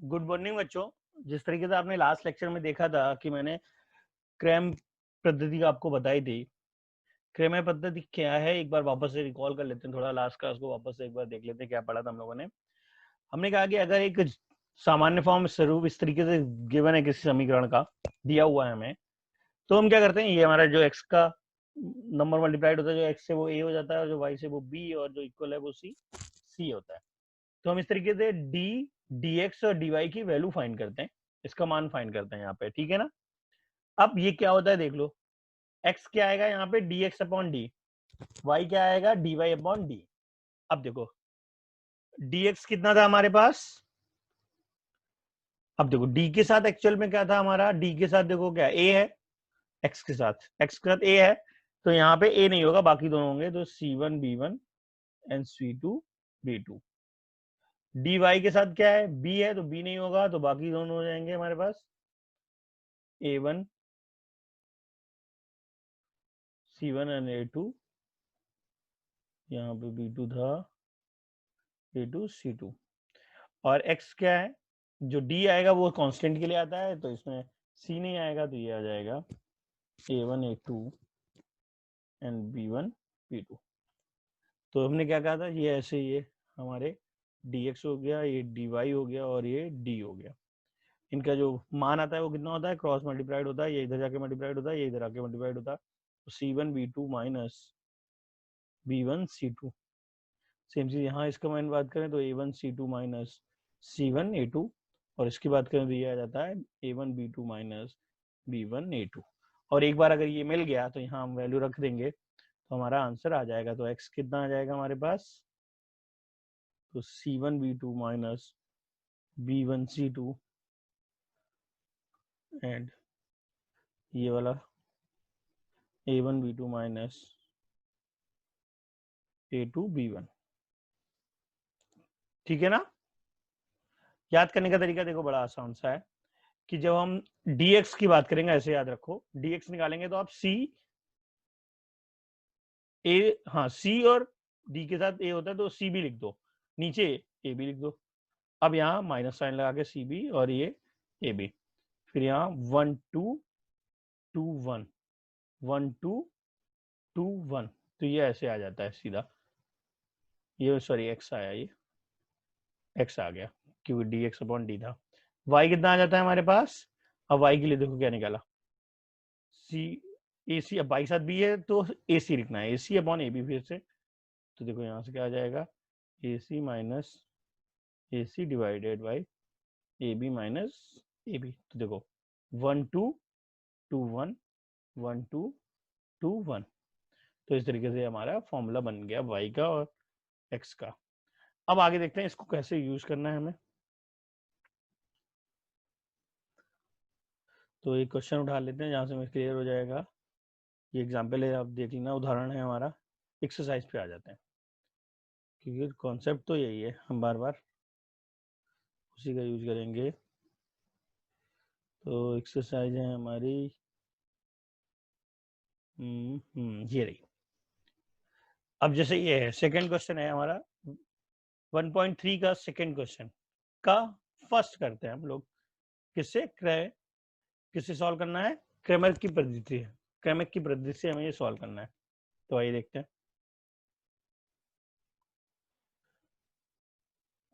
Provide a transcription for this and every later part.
Good morning बच्चों। जिस तरीके से आपने लास्ट लेक्चर में देखा था कि मैंने क्रैम पद्धति का आपको बताई थी। क्रैम पद्धति क्या है, एक बार वापस से रिकॉल कर लेते हैं, थोड़ा लास्ट क्लास को वापस से एक बार देख लेते हैं क्या पढ़ा था हम लोगों ने। हमने कहा कि अगर एक सामान्य फॉर्म स्वरूप इस तरीके से गिवन है किसी समीकरण का दिया हुआ है हमें, तो हम क्या करते हैं, ये हमारा जो एक्स का नंबर मल्टीप्लाइड होता है, जो एक्स से वो ए हो जाता है और जो वाई से वो बी और जो इक्वल है वो सी होता है। तो हम इस तरीके से डी डी एक्स और डी वाई की वैल्यू फाइंड करते हैं, इसका मान फाइंड करते हैं यहाँ पे, ठीक है ना। अब ये क्या होता है देख लो, x क्या आएगा यहाँ पे D X upon D, Y क्या आएगा डी वाई अपॉन डी। अब देखो dx कितना था हमारे पास, अब देखो d के साथ एक्चुअल में क्या था हमारा, d के साथ देखो क्या a है, x के साथ a है, तो यहाँ पे a नहीं होगा, बाकी दोनों होंगे, तो c1 b1 and c2 b2। dy के साथ क्या है, b है, तो b नहीं होगा, तो बाकी दोनों हो जाएंगे हमारे पास a1 c1 एंड a2, यहाँ पे b2 था a2 c2। और x क्या है, जो d आएगा वो कांस्टेंट के लिए आता है, तो इसमें c नहीं आएगा, तो ये आ जाएगा a1 a2 and b1 b2। तो हमने क्या कहा था, ये ऐसे ये हमारे dx हो गया, ये dy हो गया और ये d हो गया। इनका जो मान आता है वो कितना होता है, क्रॉस मल्टीप्लाइड होता है, ये इधर जाके मल्टीप्लाइड होता है, ये इधर आके मल्टीप्लाइड होता है, तो c1 b2 minus b1 c2। Same चीज यहाँ इसका मान बात करें तो a1 c2 minus c1 a2, और इसकी बात करें तो ये आ जाता है a1 b2 minus b1 a2। और एक बार अगर ये मिल गया तो यहाँ हम वैल्यू रख देंगे तो हमारा आंसर आ जाएगा। तो x कितना आ जाएगा हमारे पास, तो c1 b2 minus b1 c2 and ये वाला a1 b2 minus a2 b1। ठीक है ना। याद करने का तरीका देखो बड़ा आसान सा है कि जब हम dx की बात करेंगे, ऐसे याद रखो, dx निकालेंगे तो आप c ए, हाँ c और d के साथ a होता है तो c भी लिख दो, नीचे a भी लिख दो। अब यहाँ माइनस साइन लगा के c भी और ये a भी, फिर यहाँ 1 2 2 1 1 2 2 1, तो ये ऐसे आ जाता है सीधा, ये सॉरी x आया, ये x आ गया क्योंकि डी एक्स अपॉन डी था। y कितना आ जाता है हमारे पास, अब y के लिए देखो क्या निकाला, c ए सी, अब बाई साथ बी है तो ए सी लिखना है, ए सी अपॉन ए बी फिर से, तो देखो यहाँ से क्या आ जाएगा, A C minus A C divided by A B minus A B. तो देखो 1 2 2 1 1 2 2 1, तो इस तरीके से हमारा फॉर्मूला बन गया y का और x का। अब आगे देखते हैं इसको कैसे यूज करना है हमें। तो एक क्वेश्चन उठा लेते हैं जहाँ से हमें क्लियर हो जाएगा। ये एग्जाम्पल है, आप देख लेना, उदाहरण है हमारा, एक्सरसाइज पे आ जाते हैं क्योंकि कॉन्सेप्ट तो यही है, हम बार बार उसी का यूज करेंगे। तो एक्सरसाइज है हमारी ये रही। अब जैसे ये है सेकंड क्वेश्चन है हमारा 1.3 का सेकंड क्वेश्चन का फर्स्ट करते हैं हम लोग, किससे किससे सॉल्व करना है, क्रैमर की पद्धति है, क्रैमर की पद्धति से हमें ये सॉल्व करना है। तो आइए देखते हैं।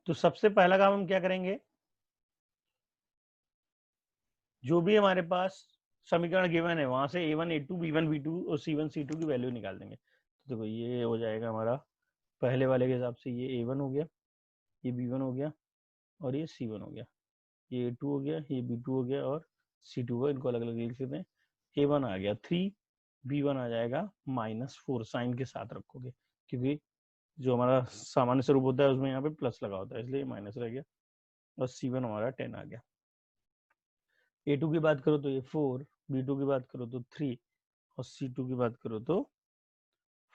तो सबसे पहला काम हम क्या करेंगे, जो भी हमारे पास समीकरण गिवन है वहां से a1 a2 b1 b2 और c1 c2 की वैल्यू निकाल देंगे। तो देखो ये हो जाएगा हमारा पहले वाले के हिसाब से, ये a1 हो गया, ये b1 हो गया और ये c1 हो गया, ये a2 हो गया, ये b2 हो गया और c2 हो गया, इनको अलग अलग लिख लेते हैं। a1 आ गया 3, b1 आ जाएगा -4, साइन के साथ रखोगे क्योंकि जो हमारा सामान्य स्वरूप होता है उसमें यहाँ पे प्लस लगा होता है, इसलिए माइनस रह गया, और c1 हमारा 10 आ गया। a2 की बात करो तो ये 4, b2 की बात करो तो 3 और c2 की बात करो तो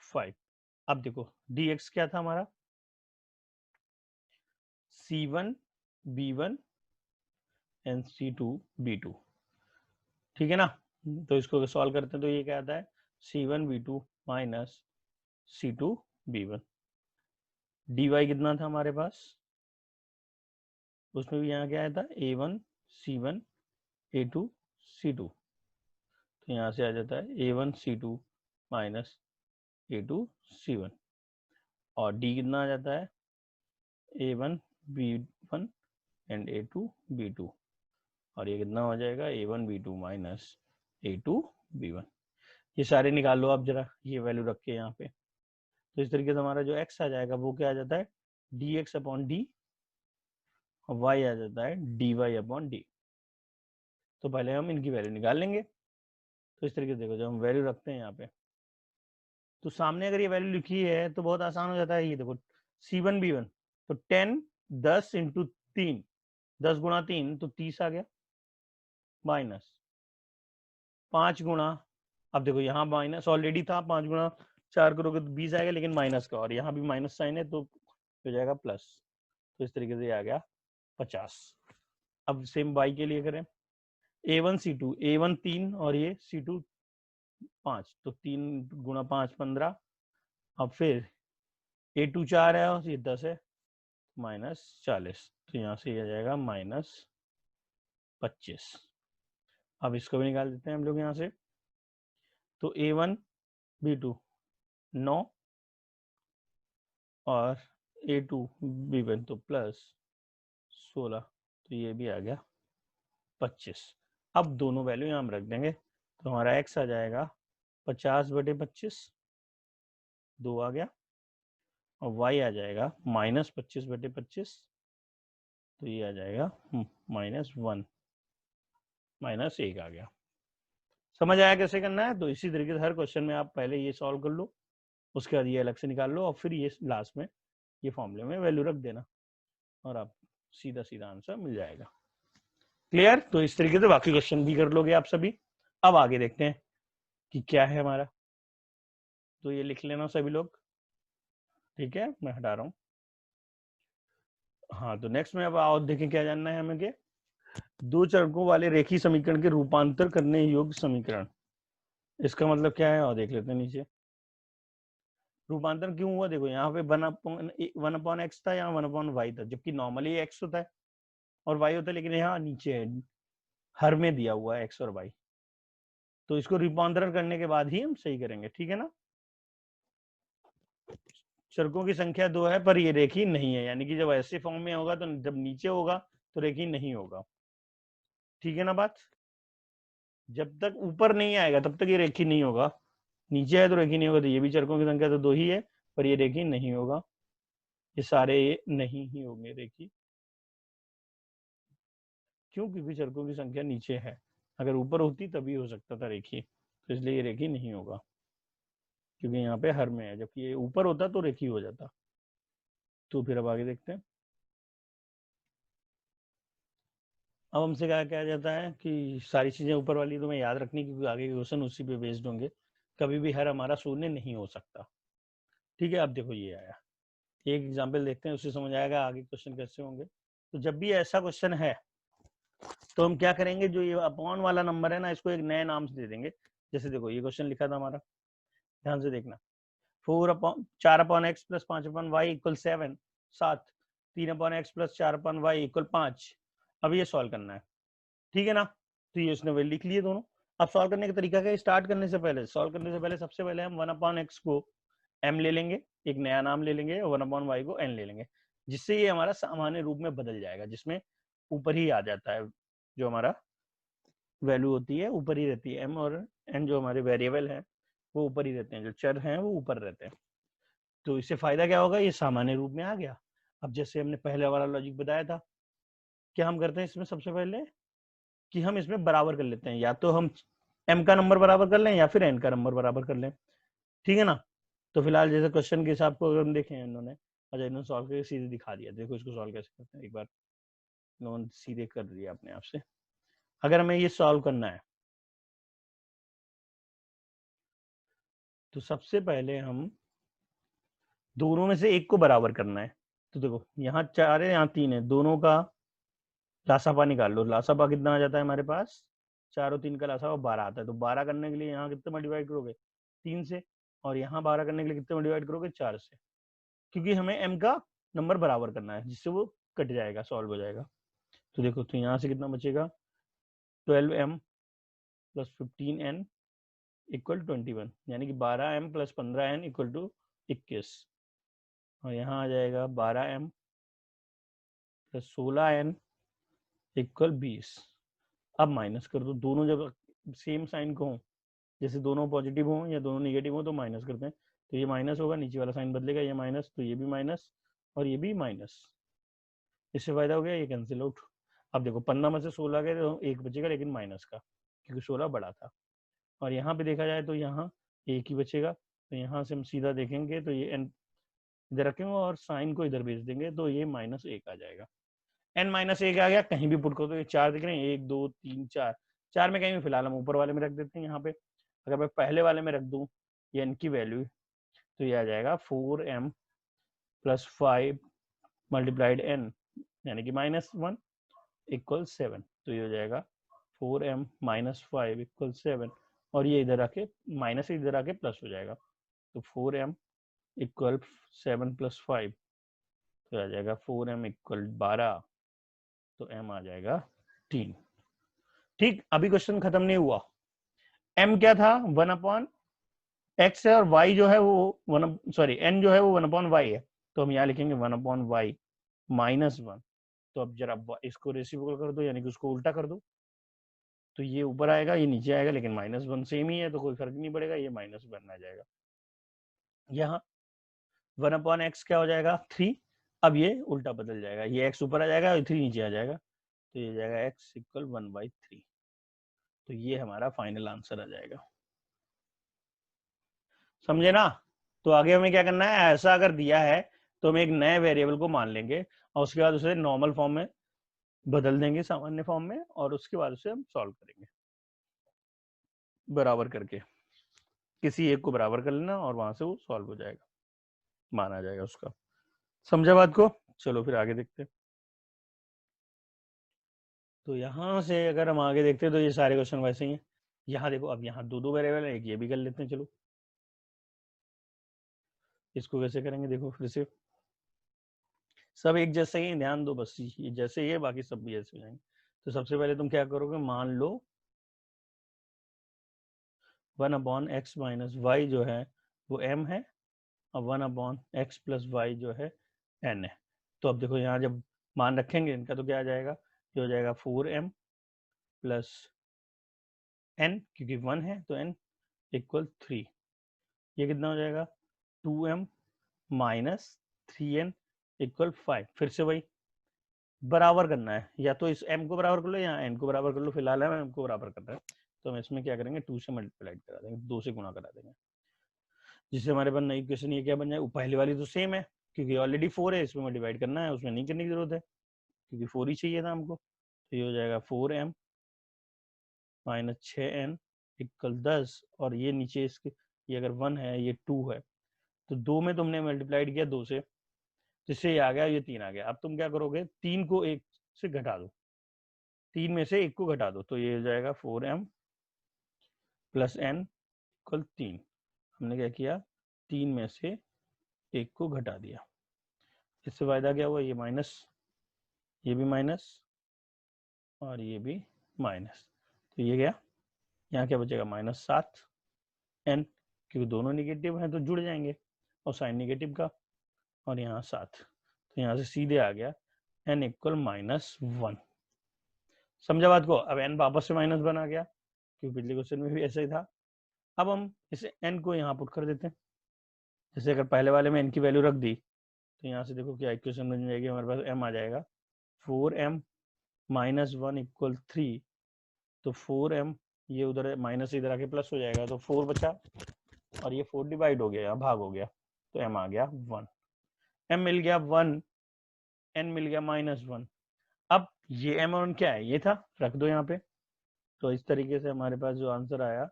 5। अब देखो dx क्या था हमारा, c1 b1 and c2 b2, ठीक है ना। तो इसको सॉल्व करते हैं तो ये क्या आता है, c1 b2 minus c2 b1। dy कितना था हमारे पास, उसमें भी यहाँ क्या आया था A1 C1 A2 C2, तो यहाँ से आ जाता है A1 C2 minus A2 C1, और D कितना आ जाता है A1 B1 and A2 B2, और ये कितना हो जाएगा A1 B2 minus A2 B1। ये सारे निकाल लो आप जरा, ये वैल्यू रख के यहाँ पे। तो इस तरीके से हमारा जो x आ जाएगा वो क्या आ जाता है dx अपॉन डी, और y आ जाता है dy अपॉन डी। तो पहले हम इनकी वैल्यू निकाल लेंगे। तो इस तरीके से देखो, जब हम वैल्यू रखते हैं यहाँ पे, तो सामने अगर ये वैल्यू लिखी है तो बहुत आसान हो जाता है। ये देखो C1 B1, तो 10 10 इंटू 3, 10 गुणा 3 तो 30 आ गया, माइनस 5 गुणा, अब देखो यहाँ माइनस ऑलरेडी था, 5 गुणा 4 करोगे तो 20 आएगा, लेकिन माइनस का, और यहाँ भी माइनस साइन है तो हो जाएगा प्लस। तो इस तरीके से आ गया 50। अब सेम y के लिए करें, A1 C2, A1 3 और ये C2 5, तो 3 गुणा 5 15, अब फिर A2 4 है और ये 10 है, माइनस 40, तो यहाँ से ये आ जाएगा माइनस 25। अब इसको भी निकाल देते हैं हम लोग यहाँ से। तो A1 B2 9 और A2 B1 तो प्लस 16, तो ये भी आ गया 25। अब दोनों वैल्यू यहाँ हम रख देंगे, तो हमारा x आ जाएगा 50/25, 2 आ गया, और y आ जाएगा माइनस 25/25, तो ये आ जाएगा -1 -1 आ गया। समझ आया कैसे करना है? तो इसी तरीके से हर क्वेश्चन में आप पहले ये सॉल्व कर लो, उसके बाद ये अलग से निकाल लो, और फिर ये लास्ट में ये फॉर्मूले में वैल्यू रख देना, और आप सीधा सीधा आंसर मिल जाएगा। क्लियर? तो इस तरीके से बाकी क्वेश्चन भी कर लोगे आप सभी। अब आगे देखते हैं कि क्या है हमारा, तो ये लिख लेना सभी लोग, ठीक है, मैं हटा रहा हूँ। हाँ, तो नेक्स्ट में अब आओ देखें क्या जानना है हमें, के दो चरकों वाले रेखीय समीकरण के रूपांतर करने योग्य समीकरण, इसका मतलब क्या है, और देख लेते हैं नीचे। रूपांतर क्यों हुआ, देखो यहाँ पे 1/x था, यहाँ 1/y था, जबकि नॉर्मली x होता है और y होता है, लेकिन यहाँ नीचे है, हर में दिया हुआ है x और y, तो इसको रूपांतरण करने के बाद ही हम सही करेंगे, ठीक है ना। चरकों की संख्या 2 है पर ये रेखीय नहीं है, यानी कि जब ऐसे फॉर्म में होगा तो जब नीचे होगा तो रेखीय नहीं होगा, ठीक है ना बात। जब तक ऊपर नहीं आएगा तब तक ये रेखीय नहीं होगा, नीचे है तो रेखीय नहीं होगा। तो ये भी चरकों की संख्या तो 2 ही है पर ये रेखीय नहीं होगा, ये सारे ये नहीं ही होंगे रेखीय। क्यों? क्योंकि चरकों की संख्या नीचे है, अगर ऊपर होती तभी हो सकता था रेखीय, तो इसलिए ये रेखीय नहीं होगा, क्योंकि यहाँ पे हर में है, जबकि ये ऊपर होता तो रेखीय हो जाता। तो फिर अब आगे देखते हैं। अब हमसे क्या क्या जाता है कि सारी चीजें ऊपर वाली तो मैं याद रखनी, क्योंकि आगे के क्वेश्चन उसी पे बेस्ड होंगे, कभी भी हर हमारा शून्य नहीं हो सकता, ठीक है। अब देखो ये आया, एक एग्जाम्पल देखते हैं, उससे समझ आएगा आगे क्वेश्चन कैसे होंगे। तो जब भी ऐसा क्वेश्चन है तो हम क्या करेंगे, जो ये अपॉन वाला नंबर है ना, इसको एक नए नाम से दे देंगे। जैसे देखो ये क्वेश्चन लिखा था हमारा, ध्यान से देखना, 4/x plus 5/y equal 7, 7, 3/x plus 4/y equal 5। अब ये सॉल्व करना है, ठीक है ना। तो ये उसने वही लिख लिए दोनों। अब सॉल्व करने का तरीका क्या है, स्टार्ट करने से पहले, सॉल्व करने से पहले सबसे पहले हम 1/x को m ले लेंगे, एक नया नाम ले लेंगे, और 1/y को n ले लेंगे, जिससे ये हमारा सामान्य रूप में बदल जाएगा, जिसमें ऊपर ही आ जाता है, जो हमारा वैल्यू होती है ऊपर ही रहती है, m और n जो हमारे वेरिएबल है वो ऊपर ही रहते हैं, जो चर हैं वो ऊपर रहते हैं। तो इससे फायदा क्या होगा, ये सामान्य रूप में आ गया। अब जैसे हमने पहले वाला लॉजिक बताया था, क्या हम करते हैं इसमें, सबसे पहले कि हम इसमें बराबर कर लेते हैं, या तो हम m का नंबर बराबर कर लें या फिर n का नंबर बराबर कर लें, ठीक है ना। तो फिलहाल जैसे क्वेश्चन के हिसाब को अगर हम देखें, इन्होंने अच्छा इन्होंने सॉल्व करके सीधे दिखा दिया, देखो इसको सॉल्व कैसे करते हैं, एक बार इन्होंने सीधे कर दिया अपने आप से। अगर हमें ये सॉल्व करना है तो सबसे पहले हम दोनों में से एक को बराबर करना है। तो देखो यहाँ 4 है, यहाँ 3 है, दोनों का लासापा निकाल लो। लासापा कितना आ जाता है हमारे पास, 4 और 3 का लासापा 12 आता है। तो 12 करने के लिए यहाँ कितने में डिवाइड करोगे, 3 से, और यहाँ 12 करने के लिए कितने में डिवाइड करोगे, 4 से, क्योंकि हमें m का नंबर बराबर करना है, जिससे वो कट जाएगा, सॉल्व हो जाएगा। तो देखो, तो यहाँ से कितना बचेगा, 12m प्लस 15n इक्वल 21, यानी कि 12m plus 15n equal to 21। और यहाँ आ जाएगा 12m प्लस 16n इक्वल 20। अब माइनस कर दो, दोनों जब सेम साइन को हो, जैसे दोनों पॉजिटिव हो या दोनों निगेटिव हो तो माइनस करते हैं, तो ये माइनस होगा, नीचे वाला साइन बदलेगा, ये माइनस, तो ये भी माइनस और ये भी माइनस। इससे फायदा हो गया, ये कैंसिल आउट। अब देखो 15 में से 16 गए तो एक बचेगा, लेकिन माइनस का, क्योंकि 16 बड़ा था। और यहाँ पे देखा जाए तो यहाँ एक ही बचेगा, तो यहाँ से हम सीधा देखेंगे तो ये n इधर रखेंगे और साइन को इधर भेज देंगे, तो ये -1 आ जाएगा। n-1 आ गया, कहीं भी पुट करो तो ये 4 दिख रहे हैं, 1 2 3 4, 4 में कहीं भी फिलहाल हम ऊपर वाले में रख देते हैं। यहाँ पे अगर मैं पहले वाले में रख दूं ये n की वैल्यू, तो ये आ जाएगा 4m प्लस 5 मल्टीप्लाइड n, यानी कि -1 इक्वल 7। तो ये हो जाएगा 4m माइनस 5 इक्वल 7, और ये इधर आके माइनस इधर आके प्लस हो जाएगा, तो 4m इक्वल 7 प्लस 5, तो आ जाएगा 4m इक्वल 12, तो m आ जाएगा 3। ठीक, अभी क्वेश्चन खत्म नहीं हुआ। m क्या था, 1/x है, और y जो है वो n जो है वो 1/y है, तो हम यहाँ लिखेंगे 1/y -1। तो अब जरा इसको रेसिप्रोकल कर दो, यानी कि उसको उल्टा कर दो, तो ये ऊपर आएगा, ये नीचे आएगा, लेकिन -1 सेम ही है तो कोई फर्क नहीं पड़ेगा, ये -1 आ जाएगा। यहाँ 1/x क्या हो जाएगा, 3। अब ये उल्टा बदल जाएगा, ये x ऊपर आ जाएगा और 3 नीचे आ जाएगा, तो ये जाएगा x इक्वल 1/3। तो ये हमारा फाइनल आंसर आ जाएगा। समझे ना? तो आगे हमें क्या करना है, ऐसा अगर दिया है तो हम एक नए वेरिएबल को मान लेंगे और उसके बाद उसे नॉर्मल फॉर्म में बदल देंगे, सामान्य फॉर्म में, और उसके बाद उसे हम सॉल्व करेंगे बराबर करके। किसी एक को बराबर कर लेना और वहां से वो सॉल्व हो जाएगा, माना जाएगा उसका। समझा बात को? चलो फिर आगे देखते हैं। तो यहाँ से अगर हम आगे देखते हैं तो ये सारे क्वेश्चन वैसे ही हैं। यहाँ देखो, अब यहाँ दो वेरिएबल है, एक ये भी कर लेते हैं। चलो इसको कैसे करेंगे, देखो फिर से सब एक जैसे ही, ध्यान दो बस, ये जैसे ही है, बाकी सब भी ऐसे हो जाएंगे। तो सबसे पहले तुम क्या करोगे, मान लो 1/x माइनस वाई जो है वो m है, और 1/x प्लस वाई जो है n है। तो अब देखो यहाँ जब मान रखेंगे इनका तो क्या आ जाएगा, ये हो जाएगा 4m प्लस n, क्योंकि 1 है तो n इक्वल 3। ये कितना हो जाएगा, 2m माइनस 3n इक्वल 5। फिर से वही बराबर करना है, या तो इस m को बराबर कर लो या n को बराबर कर लो, फिलहाल हम m को बराबर कर रहे हैं, तो हम इसमें क्या करेंगे, 2 से मल्टीप्लाई करा देंगे, 2 से गुणा करा देंगे, जिससे हमारे पास नई इक्वेशन ये क्या बन जाए, पहले वाली तो सेम है क्योंकि ऑलरेडी 4 है, इसमें डिवाइड करना है, उसमें नहीं करने की जरूरत है क्योंकि 4 ही चाहिए था हमको। तो ये हो जाएगा 4m माइनस 6n इक्वल 10, और ये नीचे इसके, ये अगर 1 है ये 2 है, तो 2 में तुमने मल्टीप्लाइड किया 2 से, जिससे ये आ गया, ये 3 आ गया। अब तुम क्या करोगे, 3 को 1 से घटा दो, 3 में से 1 को घटा दो, तो ये हो जाएगा 4m प्लस n इक्वल 3। हमने क्या किया, 3 में से 1 को घटा दिया, इससे फायदा क्या हुआ, ये माइनस, ये भी माइनस और ये भी माइनस, तो ये गया, यहाँ क्या बचेगा, -7n, क्योंकि दोनों निगेटिव हैं तो जुड़ जाएंगे, और साइन निगेटिव का, और यहाँ 7, तो यहाँ से सीधे आ गया n इक्वल -1। समझा बात को? अब n वापस से -1 आ गया, क्योंकि पिछले क्वेश्चन में भी ऐसा ही था। अब हम इसे n को यहाँ पुट कर देते हैं, जैसे अगर पहले वाले में n की वैल्यू रख दी, तो यहाँ से देखो क्या इक्वेशन बन जाएगी, हमारे पास m आ जाएगा 4m माइनस 1 इक्वल 3, तो 4m ये उधर माइनस इधर आके प्लस हो जाएगा, तो 4 बचा, और ये 4 डिवाइड हो गया, भाग हो गया, तो m आ गया 1, m मिल गया 1, n मिल गया -1। अब ये m और n क्या है, ये था, रख दो यहाँ पे। तो इस तरीके से हमारे पास जो आंसर आया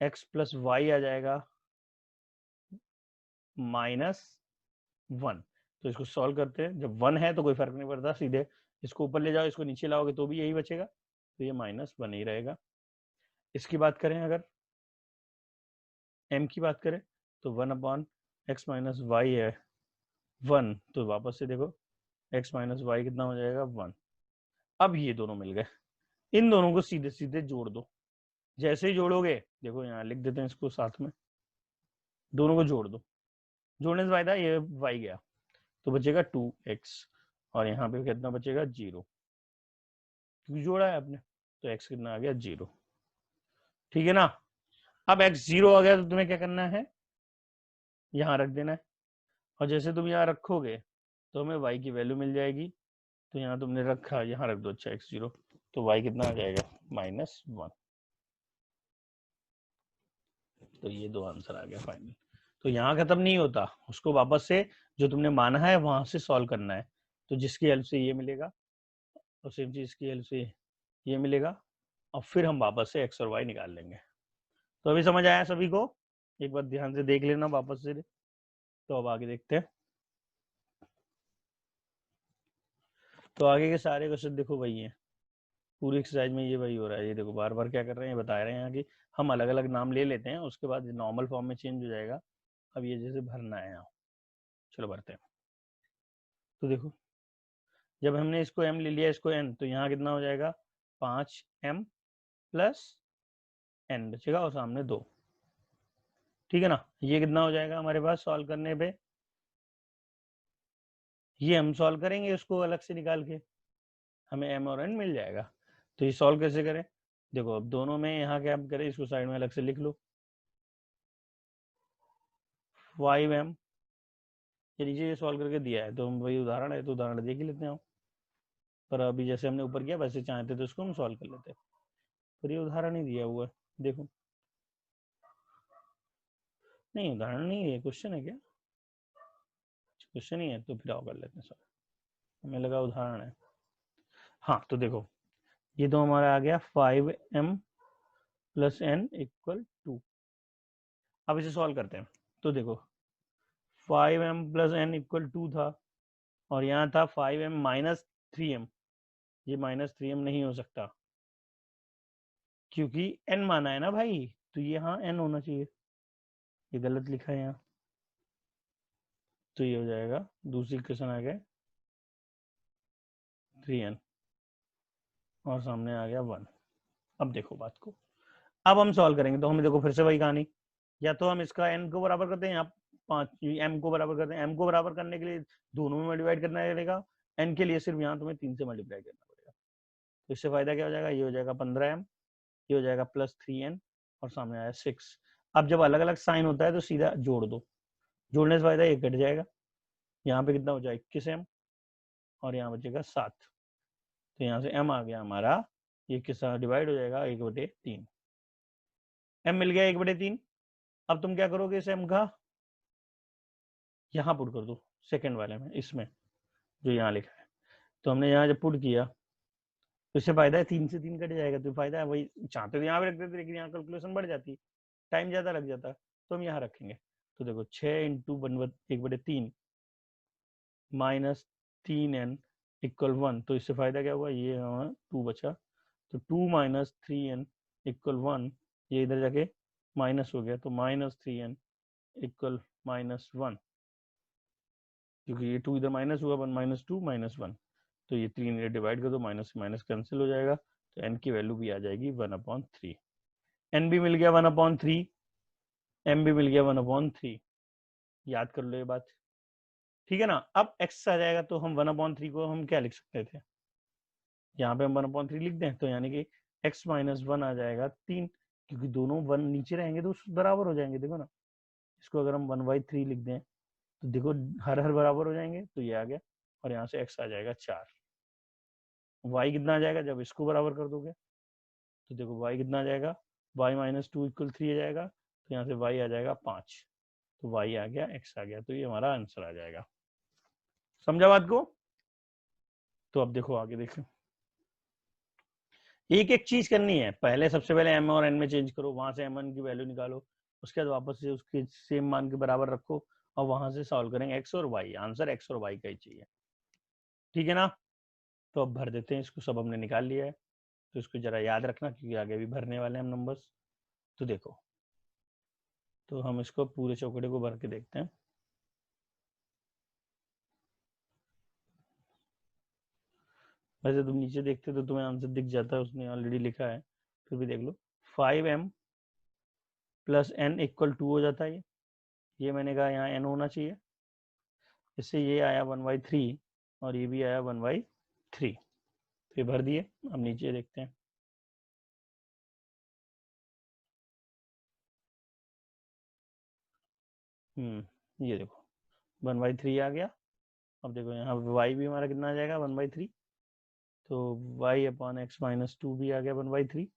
x प्लस वाई आ जाएगा -1। तो इसको सॉल्व करते हैं, जब 1 है तो कोई फर्क नहीं पड़ता, सीधे इसको ऊपर ले जाओ, इसको नीचे लाओगे तो भी यही बचेगा, तो ये -1 ही रहेगा। इसकी बात करें, अगर m की बात करें तो 1/x माइनस वाई है 1, तो वापस से देखो x माइनस वाई कितना हो जाएगा 1, अब ये दोनों मिल गए, इन दोनों को सीधे सीधे जोड़ दो। जैसे ही जोड़ोगे, देखो यहाँ लिख देते हैं इसको साथ में, दोनों को जोड़ दो। जोड़ने से फायदा ये y गया तो बचेगा 2x, और यहाँ पे कितना बचेगा 0, क्योंकि जोड़ा है आपने, तो x कितना आ गया 0। ठीक है ना। अब x 0 आ गया तो तुम्हें क्या करना है, यहाँ रख देना है, और जैसे तुम यहाँ रखोगे तो हमें y की वैल्यू मिल जाएगी। तो यहाँ तुमने रखा, यहाँ रख दो, अच्छा x 0, तो y कितना आ जाएगा -1। तो ये दो आंसर आ गया फाइनल। तो यहाँ खत्म नहीं होता, उसको वापस से जो तुमने माना है वहां से सॉल्व करना है। तो जिसकी हेल्प से ये मिलेगा और सेम चीज की हेल्प से ये मिलेगा, और फिर हम वापस से x और y निकाल लेंगे। तो अभी समझ आया सभी को, एक बार ध्यान से देख लेना वापस से। तो अब आगे देखते हैं। तो आगे के सारे क्वेश्चन देखो वही है, पूरी एक्सरसाइज में ये वही हो रहा है। ये देखो बार बार क्या कर रहे हैं, बता रहे हैं यहाँ कि हम अलग अलग नाम ले लेते हैं, उसके बाद नॉर्मल फॉर्म में चेंज हो जाएगा। अब ये जैसे भरना है यहाँ, चलो भरते हैं। तो देखो जब हमने इसको m ले लिया, इसको n, तो यहाँ कितना हो जाएगा 5m प्लस n बचेगा और सामने 2। ठीक है ना। ये कितना हो जाएगा हमारे पास सॉल्व करने पे, ये हम सॉल्व करेंगे उसको अलग से निकाल के, हमें m और n मिल जाएगा। तो ये सॉल्व कैसे करें, देखो अब दोनों में यहाँ क्या करें, इसको साइड में अलग से लिख लो। 5m, ये नीचे ये सॉल्व करके दिया है, तो हम वही उदाहरण है तो उदाहरण देख ही लेते हैं। पर अभी जैसे हमने ऊपर किया वैसे चाहते तो इसको हम सॉल्व कर लेते, पर ये उदाहरण ही दिया हुआ है। देखो नहीं उदाहरण नहीं है, क्वेश्चन है क्या, क्वेश्चन ही है तो फिर आओ कर लेते हैं सॉल्व, हमें लगा उदाहरण है। हाँ तो देखो ये तो हमारा आ गया 5m प्लस n इक्वल 2। अब इसे सॉल्व करते हैं। तो देखो 5m प्लस n इक्वल 2 था, और यहाँ था 5m माइनस 3m। ये -3m नहीं हो सकता, क्योंकि n माना है ना भाई, तो ये यहाँ n होना चाहिए, ये गलत लिखा है यहाँ। तो ये हो जाएगा, दूसरी इक्वेशन आ गया 3n, और सामने आ गया 1। अब देखो बात को, अब हम सॉल्व करेंगे तो हमें देखो फिर से वही कहानी, या तो हम इसका n को बराबर करते हैं, यहाँ 5 m को बराबर करते हैं। m को बराबर करने के लिए दोनों में डिवाइड करना पड़ेगा, n के लिए सिर्फ यहाँ तुम्हें 3 से मल्टीप्लाई करना पड़ेगा। तो इससे फायदा क्या हो जाएगा, ये हो जाएगा 15m, ये हो जाएगा प्लस 3n, और सामने आया 6। अब जब अलग अलग साइन होता है तो सीधा जोड़ दो, जोड़ने से फायदा ये कट जाएगा, यहाँ पे कितना हो जाएगा 21m, और यहाँ बचेगा 7। तो यहाँ से m आ गया हमारा, ये किस डिवाइड हो जाएगा 1/3, m मिल गया 1/3। अब तुम क्या करोगे इस m का, यहाँ पुट कर दो सेकंड वाले में, इसमें जो यहाँ लिखा है। तो हमने यहाँ जब पुट किया तो इससे फायदा है 3 से 3 कट जाएगा, तो फायदा है वही, चाहते तो यहाँ पे रख देते लेकिन यहाँ कैलकुलेशन बढ़ जाती, टाइम ज्यादा लग जाता, तो हम यहाँ रखेंगे। तो देखो 6 इंटू 1/3 माइनस 3n इक्वल 1, तो इससे फायदा क्या हुआ, ये हमारा 2 बचा, तो 2 माइनस 3n इक्वल 1, ये इधर जाके माइनस हो गया, तो -3n इक्वल -1, क्योंकि ये 2 इधर माइनस हुआ, 1 -2 -1, तो ये 3 इधर डिवाइड कर दो, माइनस माइनस कैंसिल हो जाएगा, तो n की वैल्यू भी आ जाएगी 1/3। n भी मिल गया 1/3, m भी मिल गया 1/3, याद कर लो ये बात। ठीक है ना। अब x आ जाएगा तो हम 1/3 को हम क्या लिख सकते थे, यहाँ पे हम 1/3 लिख दें, तो यानी कि x माइनस 1 आ जाएगा 3, क्योंकि दोनों 1 नीचे रहेंगे तो बराबर हो जाएंगे। देखो ना, इसको अगर हम 1/3 लिख दें तो देखो हर हर बराबर हो जाएंगे, तो ये आ गया, और यहाँ से x आ जाएगा 4। y कितना आ जाएगा जब इसको बराबर कर दोगे, तो देखो y कितना आ जाएगा, y माइनस 2 इक्वल 3 आ जाएगा, तो यहाँ से y आ जाएगा 5, तो y आ गया, x आ गया, तो ये हमारा आंसर आ जाएगा। समझा बात को। तो अब देखो आगे देखो, एक एक चीज करनी है, पहले सबसे पहले m और n में चेंज करो, वहां से m1 की वैल्यू निकालो, उसके बाद वापस से उसके सेम मान के बराबर रखो, और वहां से सॉल्व करेंगे x और y, आंसर x और y का ही चाहिए। ठीक है ना। तो अब भर देते हैं इसको, सब हमने निकाल लिया है, तो इसको जरा याद रखना क्योंकि आगे भी भरने वाले हैं हम नंबर्स। तो देखो, तो हम इसको पूरे चौकड़े को भर के देखते हैं। वैसे तुम नीचे देखते तो तुम्हें आंसर दिख जाता है, उसने ऑलरेडी लिखा है, फिर भी देख लो। 5m प्लस n इक्वल 2 हो जाता है ये मैंने कहा यहाँ n होना चाहिए, इससे ये आया 1/3 और ये भी आया 1/3, तो ये भर दिए। अब नीचे देखते हैं। ये देखो 1/3 आ गया। अब देखो यहाँ y भी हमारा कितना आ जाएगा 1/3, तो y/x-2 भी आ गया 1/3।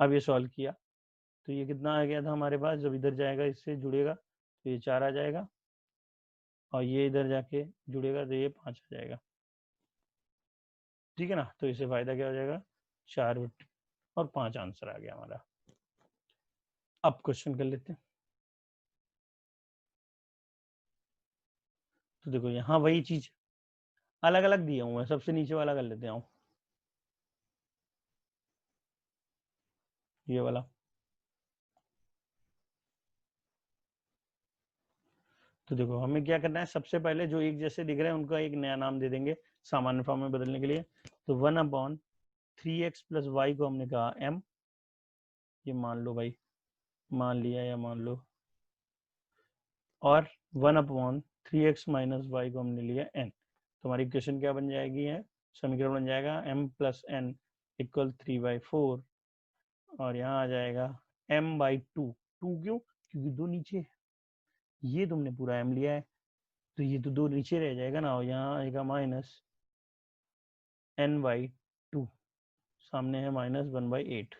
अब ये सॉल्व किया तो ये कितना आ गया था हमारे पास, जब इधर जाएगा इससे जुड़ेगा तो ये 4 आ जाएगा, और ये इधर जाके जुड़ेगा तो ये 5 आ जाएगा। ठीक है ना, तो इससे फायदा क्या हो जाएगा, 4 और 5 आंसर आ गया हमारा। अब क्वेश्चन कर लेते हैं। तो देखो यहाँ वही चीज अलग अलग दिया हुआ है, सबसे नीचे वाला कर लेते हैं। ये वाला तो देखो हमें क्या करना है, सबसे पहले जो एक जैसे दिख रहे हैं उनका एक नया नाम दे देंगे सामान्य फॉर्म में बदलने के लिए। तो 1/3x प्लस वाई को हमने कहा m, ये मान लो भाई, मान लिया या मान लो, और 1/3x माइनस वाई को हमने लिया n। तो हमारी इक्वेशन क्या बन जाएगी है, समीकरण बन जाएगा m प्लस n इक्वल 3/4, और यहाँ आ जाएगा m/2। 2 क्यों, क्योंकि दो नीचे, ये तुमने पूरा m लिया है तो ये तो दो नीचे रह जाएगा ना, और यहाँ आएगा -n/2, सामने है -1/8।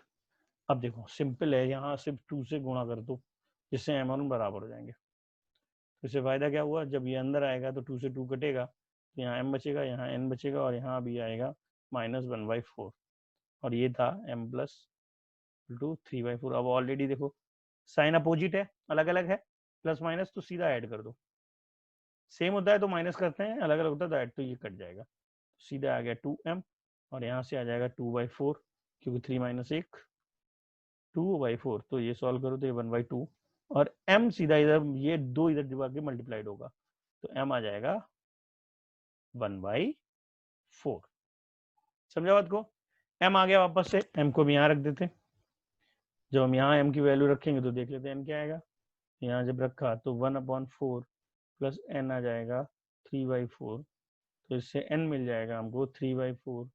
अब देखो सिंपल है, यहाँ सिर्फ 2 से गुणा कर दो जिससे m और n बराबर हो जाएंगे। तो इससे फायदा क्या हुआ, जब ये अंदर आएगा तो 2 से 2 कटेगा, तो यहाँ m बचेगा, यहाँ n बचेगा, और यहाँ भी आएगा -1/4, और ये था m प्लस 3/4। अब ऑलरेडी देखो साइन अपोजिट है, अलग अलग है, प्लस माइनस तो सीधा ऐड कर दो, सेम होता है तो माइनस करते हैं, अलग अलग होता है तो ऐड, तो ये कट जाएगा, सीधा आ गया 2m, और यहाँ से आ जाएगा 2/4, क्योंकि 3 - 1 2/4, तो ये सॉल्व करो तो ये 1/2, और m सीधा इधर ये दो इधर दिमाग के मल्टीप्लाइड होगा, तो m आ जाएगा 1/4। समझा बात को, m आ गया वापस से, m को भी यहाँ रख देते। जब हम यहाँ m की वैल्यू रखेंगे तो देख लेते हैं m क्या आएगा। यहाँ जब रखा तो 1/4 प्लस n आ जाएगा 3/4, तो इससे n मिल जाएगा हमको 3/4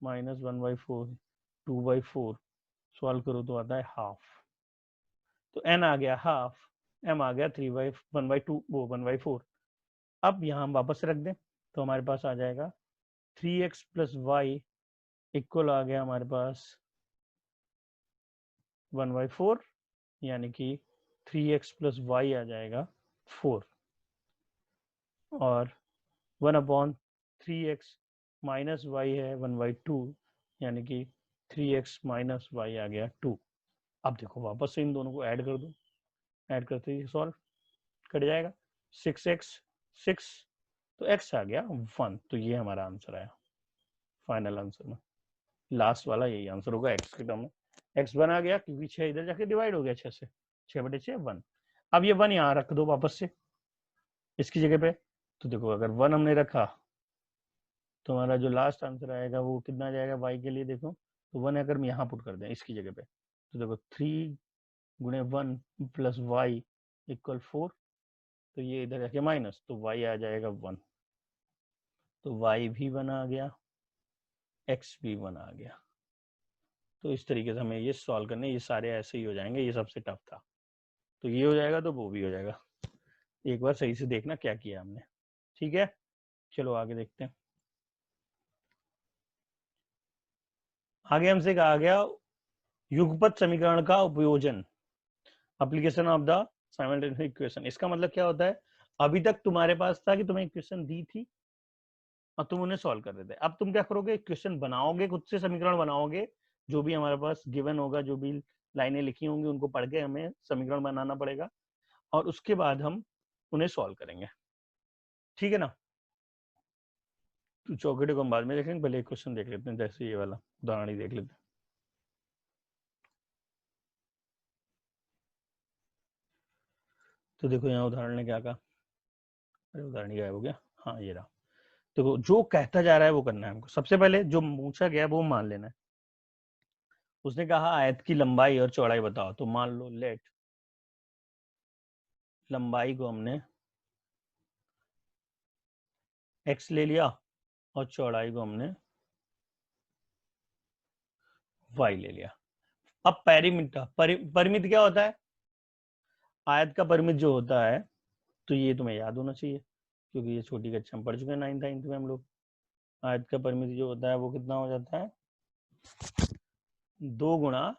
माइनस 1/4 2/4, सॉल्व करो तो आता है हाफ, तो n आ गया हाफ, m आ गया 1/2 वो 1/4। अब यहाँ हम वापस रख दें तो हमारे पास आ जाएगा 3x प्लस वाई इक्वल आ गया हमारे पास 1/4, यानी कि 3x प्लस वाई आ जाएगा 4, और 1/3x माइनस वाई है 1/2, यानी कि 3x माइनस वाई आ गया 2। अब देखो वापस से इन दोनों को ऐड कर दो, ऐड करते ही सॉल्व कट जाएगा, 6x 6, तो x आ गया 1, तो ये हमारा आंसर आया फाइनल आंसर में, लास्ट वाला यही आंसर होगा x के टर्म में। x 1 आ गया क्योंकि 6 इधर जाके डिवाइड हो गया 6 से, 6/6 1। अब ये 1 यहाँ रख दो वापस से इसकी जगह पे, तो देखो अगर 1 हमने रखा तो हमारा जो लास्ट आंसर आएगा वो कितना जाएगा y के लिए, देखो तो 1 अगर हम यहाँ पुट कर दें इसकी जगह पे, तो देखो 3 गुणे 1 प्लस वाई इक्वल 4, तो ये इधर जाके माइनस, तो y आ जाएगा 1, तो y भी 1 आ गया, x भी 1 आ गया। तो इस तरीके से हमें ये सॉल्व करने, ये सारे ऐसे ही हो जाएंगे, ये सबसे टफ था, तो ये हो जाएगा तो वो भी हो जाएगा। एक बार सही से देखना क्या किया हमने, ठीक है। चलो आगे देखते हैं। आगे हमसे कहा गया युगपत समीकरण का उपयोजन, application of the simultaneous equation. इसका मतलब क्या होता है, अभी तक तुम्हारे पास था कि तुम्हें इक्वेशन दी थी और तुम उन्हें सॉल्व कर रहे थे, अब तुम क्या करोगे, इक्वेशन बनाओगे, खुद से समीकरण बनाओगे, जो भी हमारे पास गिवन होगा, जो भी लाइनें लिखी होंगी उनको पढ़ के हमें समीकरण बनाना पड़ेगा, और उसके बाद हम उन्हें सॉल्व करेंगे, ठीक है ना। तो चौकड़े को हम बाद में देखेंगे, पहले एक क्वेश्चन देख लेते हैं, जैसे ये वाला उदाहरण ही देख लेते हैं। तो देखो यहाँ उदाहरण ने क्या कहा, अरे उदाहरण गायब हो गया, हाँ ये रहा। तो जो कहता जा रहा है वो करना है हमको। सबसे पहले जो पूछा गया वो मान लेना है। उसने कहा आयत की लंबाई और चौड़ाई बताओ, तो मान लो लेट लंबाई को हमने x ले लिया और चौड़ाई को हमने y ले लिया। अब पैरीमीटर परिमित क्या होता है? आयत का परिमित जो होता है, तो ये तुम्हें याद होना चाहिए क्योंकि ये छोटी कक्षा में पढ़ चुके हैं 9th में हम लोग। आयत का परिमित जो होता है वो कितना हो जाता है? 2 गुणा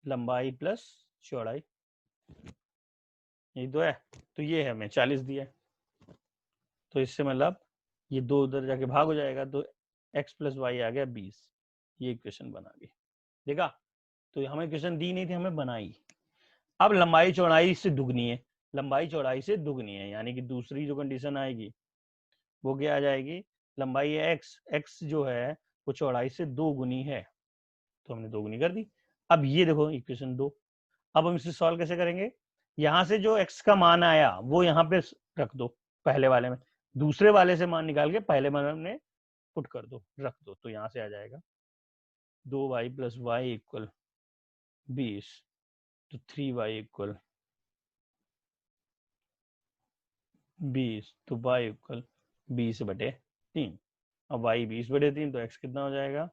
लंबाई प्लस चौड़ाई, यही तो है। तो ये है हमें 40 दिया है, तो इससे मतलब ये 2 उधर जाके भाग हो जाएगा, तो x प्लस वाई आ गया 20। ये इक्वेशन बना गई, देखा? तो हमें इक्वेशन दी नहीं थी, हमें बनाई। अब लंबाई चौड़ाई से दुगनी है, लंबाई चौड़ाई से दुगनी है, यानी कि दूसरी जो कंडीशन आएगी वो क्या आ जाएगी? लंबाई है x जो है वो चौड़ाई से 2 गुनी है, तो हमने 2 गुनी कर दी। अब ये देखो इक्वेशन 2। अब हम इसे सॉल्व कैसे करेंगे? यहां से जो x का मान आया वो यहाँ पे रख दो पहले वाले में, दूसरे वाले से मान निकाल के पहले वाले में पुट कर दो, रख दो, तो यहाँ से आ जाएगा 2y प्लस वाई इक्वल 20, तो 3y इक्वल 20, तो y इक्वल 20/3। अब y 20/3, तो x कितना हो जाएगा?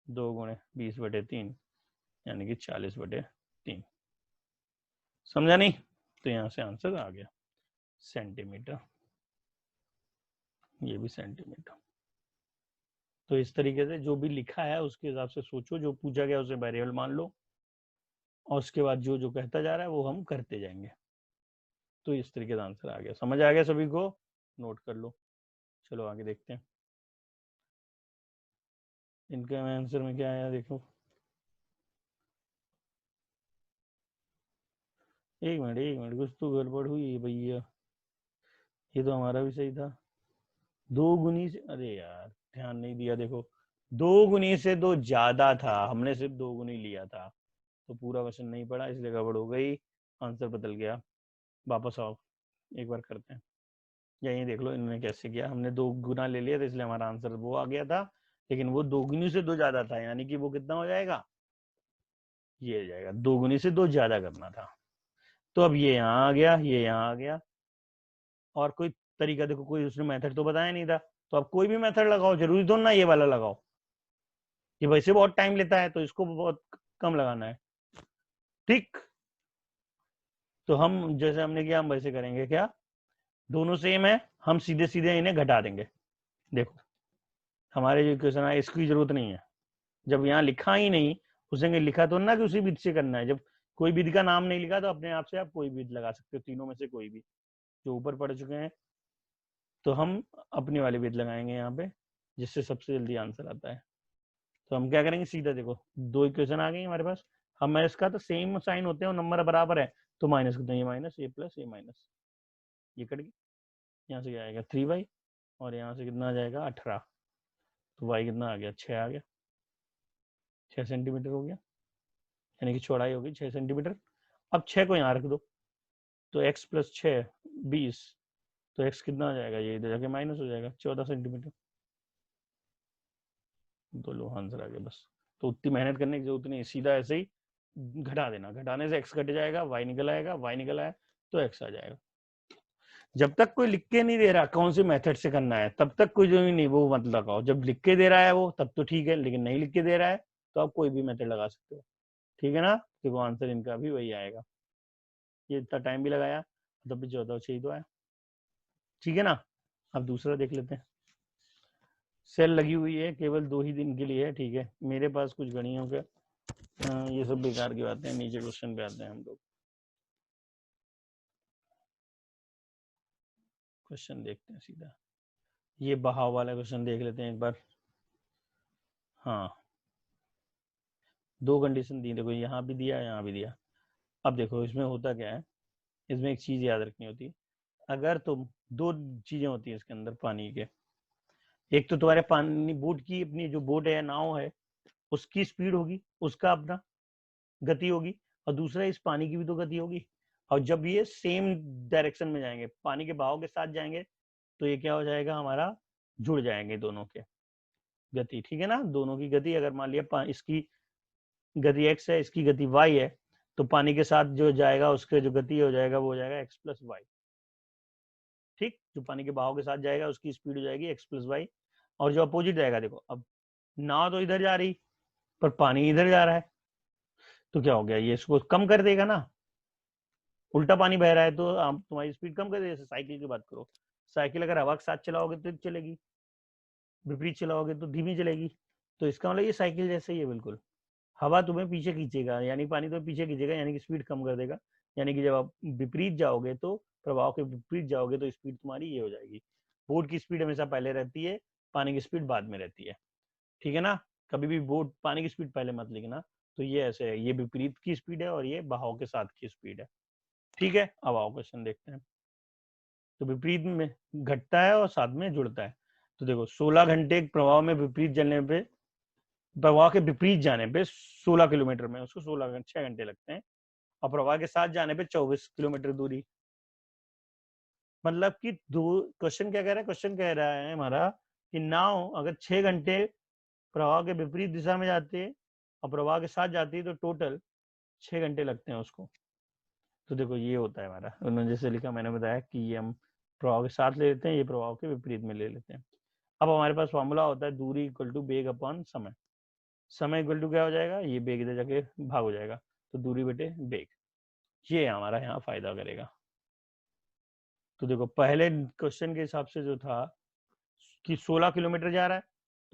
2 गुणे 20/3 यानी कि 40/3। समझा नहीं? तो यहाँ से आंसर आ गया सेंटीमीटर, ये भी सेंटीमीटर। तो इस तरीके से जो भी लिखा है उसके हिसाब से सोचो, जो पूछा गया उसे वेरिएबल मान लो, और उसके बाद जो जो कहता जा रहा है वो हम करते जाएंगे। तो इस तरीके से आंसर आ गया। समझ आ गया सभी को? नोट कर लो। चलो आगे देखते हैं इनका आंसर में क्या आया, देखो। एक मिनट कुछ तो गड़बड़ हुई है भैया, ये तो हमारा भी सही था। 2 गुनी से, अरे यार ध्यान नहीं दिया, देखो 2 गुनी से 2 ज्यादा था, हमने सिर्फ 2 गुनी लिया था, तो पूरा क्वेश्चन नहीं पढ़ा इसलिए गड़बड़ हो गई, आंसर बदल गया। वापस आओ, एक बार करते हैं। यही देख लो इन्होंने कैसे किया, हमने 2 गुना ले लिया था इसलिए हमारा आंसर वो आ गया था, लेकिन वो 2 गुनी से 2 ज्यादा था, यानी कि वो कितना हो जाएगा? ये हो जाएगा 2 गुनी से 2 ज्यादा करना था। तो अब ये यहाँ आ गया, ये यहाँ आ गया, और कोई तरीका देखो, कोई उसने मेथड तो बताया नहीं था, तो अब कोई भी मेथड लगाओ, जरूरी तो ना ये वाला लगाओ, ये वैसे बहुत टाइम लेता है तो इसको बहुत कम लगाना है, ठीक? तो हम जैसे हमने किया हम वैसे करेंगे। क्या दोनों सेम है? हम सीधे सीधे इन्हें घटा देंगे। देखो हमारे जो इक्वेशन है इसकी जरूरत नहीं है, जब यहाँ लिखा ही नहीं, उसने लिखा तो ना कि उसी विधि से करना है, जब कोई विधि का नाम नहीं लिखा तो अपने आप से आप कोई विधि लगा सकते हो, तीनों में से कोई भी जो ऊपर पढ़ चुके हैं। तो हम अपनी वाली विधि लगाएंगे यहाँ पे, जिससे सबसे जल्दी आंसर आता है। तो हम क्या करेंगे, सीधा देखो 2 इक्वेशन आ गई हमारे पास, हम इसका तो सेम साइन होते हैं और नंबर बराबर है, तो माइनस करते हैं, ये माइनस, ये प्लस, ये माइनस, ये कट गया। यहाँ से क्या आएगा 3y, और यहाँ से कितना आ जाएगा 18, तो y कितना आ गया 6 आ गया, 6 सेंटीमीटर हो गया, यानी कि चौड़ाई होगी 6 सेंटीमीटर। अब 6 को यहाँ रख दो, तो x प्लस 6 20, तो x कितना आ जाएगा, ये इधर जाके माइनस हो जाएगा 14 सेंटीमीटर। तो लो आंसर आ गया बस। तो उतनी मेहनत करने की जरूरत नहीं, सीधा ऐसे ही घटा देना, घटाने से x घट जाएगा, y निकल आएगा, y निकल आया तो x आ जाएगा। जब तक कोई लिख के नहीं दे रहा कौन सी मेथड से करना है, तब तक कोई जो नहीं वो मत लगाओ, जब लिख के दे रहा है वो तब तो ठीक है, लेकिन नहीं लिख के दे रहा है तो आप कोई भी मेथड लगा सकते हो, ठीक है ना? देखो आंसर इनका भी वही आएगा, ये इतना टाइम भी लगाया तब भी 14 चाहिए तो आया, ठीक है ना? अब दूसरा देख लेते हैं। सेल लगी हुई है, केवल 2 ही दिन के लिए है, ठीक है। मेरे पास कुछ गणियों के ये सब बेकार की बातें हैं, नीचे क्वेश्चन पे आते हैं हम लोग। क्वेश्चन देखते हैं सीधा, ये बहाव वाला क्वेश्चन देख लेते हैं एक बार। हाँ 2 कंडीशन दी, देखो यहाँ भी दिया यहाँ भी दिया। अब देखो इसमें होता क्या है, इसमें एक चीज याद रखनी होती है, अगर तुम 2 चीजें होती है इसके अंदर पानी के, एक तो तुम्हारे पानी बोट की अपनी जो बोट है नाव है उसकी स्पीड होगी, उसका अपना गति होगी, और दूसरा इस पानी की भी तो गति होगी, और जब ये सेम डायरेक्शन में जाएंगे, पानी के बहाव के साथ जाएंगे, तो ये क्या हो जाएगा हमारा, जुड़ जाएंगे दोनों के गति, ठीक है ना। दोनों की गति अगर मान लिया इसकी गति x है, इसकी गति y है, तो पानी के साथ जो जाएगा उसके जो गति हो जाएगा वो हो जाएगा x प्लस वाई। ठीक, जो पानी के बहाव के साथ जाएगा उसकी स्पीड हो जाएगी x प्लस वाई, और जो अपोजिट जाएगा, देखो अब नाव तो इधर जा रही पर पानी इधर जा रहा है, तो क्या हो गया, ये इसको कम कर देगा ना, उल्टा पानी बह रहा है तो आप तुम्हारी स्पीड कम कर देगा। जैसे साइकिल की बात करो, साइकिल अगर हवा के साथ चलाओगे तो चलेगी, विपरीत चलाओगे तो धीमी चलेगी। तो इसका मतलब ये साइकिल जैसे ही है बिल्कुल, हवा तुम्हें पीछे खींचेगा यानी पानी तुम्हें पीछे खींचेगा, यानी कि स्पीड कम कर देगा। यानी कि जब आप विपरीत जाओगे तो प्रभाव के विपरीत जाओगे तो स्पीड तुम्हारी ये हो जाएगी। बोट की स्पीड हमेशा पहले रहती है, पानी की स्पीड बाद में रहती है, ठीक है ना। कभी भी बोट पानी की स्पीड पहले मत लिखना। तो ये ऐसे है, ये विपरीत की स्पीड है और ये बहाव के साथ की स्पीड है, ठीक है। अब आओ क्वेश्चन देखते हैं। तो विपरीत में घटता है और साथ में जुड़ता है। तो देखो 16 घंटे प्रवाह में विपरीत चलने पे, प्रवाह के विपरीत जाने पे 16 किलोमीटर में उसको 6 घंटे लगते हैं, और प्रवाह के साथ जाने पे 24 किलोमीटर दूरी। मतलब कि दो, क्वेश्चन क्या कह रहा है, क्वेश्चन कह रहा है हमारा कि नाव अगर 6 घंटे प्रवाह के विपरीत दिशा में जाती है और प्रवाह के साथ जाती है तो टोटल 6 घंटे लगते हैं उसको। तो देखो ये होता है हमारा, उन्होंने जैसे लिखा मैंने बताया कि ये हम प्रवाह के साथ ले लेते हैं, ये प्रवाह के विपरीत में ले लेते हैं। अब हमारे पास फॉर्मूला होता है दूरी इक्वल टू बेग अपॉन समय। समय इक्वल टू क्या हो जाएगा, ये बेग इधर जाके भाग हो जाएगा, तो दूरी बटे बेग, ये हमारा यहाँ फायदा करेगा। तो देखो पहले क्वेश्चन के हिसाब से जो था कि 16 किलोमीटर जा रहा है,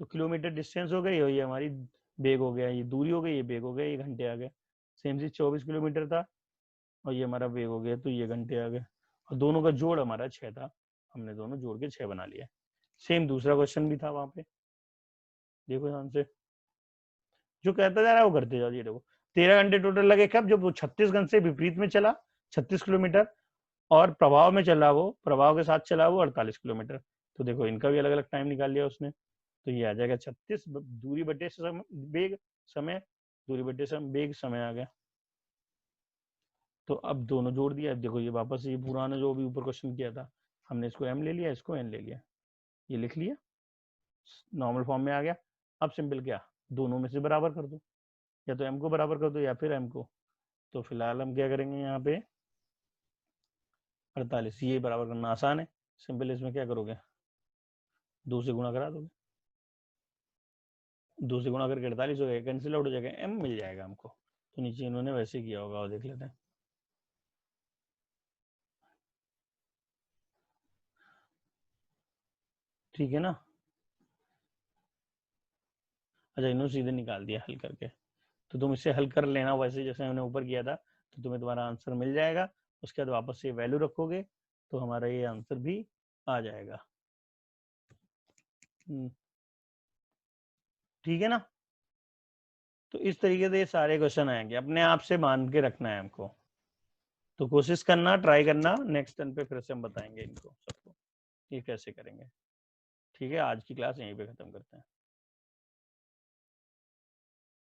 तो किलोमीटर डिस्टेंस हो गई और ये हमारी बेग हो गया, ये दूरी हो गई, ये बेग हो गया, ये घंटे आ गए। सेम चीज 24 किलोमीटर था और ये हमारा बेग हो गया, तो ये घंटे आ गए, और दोनों का जोड़ हमारा 6 था, हमने दोनों जोड़ के 6 बना लिया। सेम दूसरा क्वेश्चन भी था वहां पे, देखो ध्यान से, जो कहता जा रहा है वो करते जाओ। ये देखो 13 घंटे टोटल लगे, कब, जब वो 36 घंटे से विपरीत में चला 36 किलोमीटर, और प्रभाव में चला वो, प्रभाव के साथ चला वो 48 किलोमीटर। तो देखो इनका भी अलग अलग टाइम निकाल लिया उसने, तो ये आ जाएगा 36 दूरी बटे समय बेग, समय दूरी बटे समय बेग, समय आ गया। तो अब दोनों जोड़ दिया। अब देखो ये वापस ये पुराना जो भी ऊपर क्वेश्चन किया था, हमने इसको m ले लिया, इसको n ले लिया, ये लिख लिया, नॉर्मल फॉर्म में आ गया। अब सिंपल क्या, दोनों में से बराबर कर दो, या तो m को बराबर कर दो या फिर m को। तो फिलहाल हम क्या करेंगे यहाँ पे 48, ये बराबर करना आसान है, सिंपल। इसमें क्या करोगे, 2 से गुणा करा दोगे, 2 से गुणा करके 48 हो गया, कैंसिल आउट हो जाएगा, m मिल जाएगा हमको। तो नीचे इन्होंने वैसे किया होगा, और देख लेते हैं, ठीक है ना। अच्छा इन्होंने सीधे निकाल दिया हल करके, तो तुम इसे हल कर लेना वैसे जैसे हमने ऊपर किया था, तो तुम्हें तुम्हारा आंसर मिल जाएगा। उसके बाद वापस से वैल्यू रखोगे तो हमारा ये आंसर भी आ जाएगा, ठीक है ना। तो इस तरीके से ये सारे क्वेश्चन आएंगे, अपने आप से मान के रखना है हमको। तो कोशिश करना, ट्राई करना, नेक्स्ट टर्न पे फिर से हम बताएंगे इनको सबको ये कैसे करेंगे। ठीक है, आज की क्लास यहीं पे खत्म करते हैं।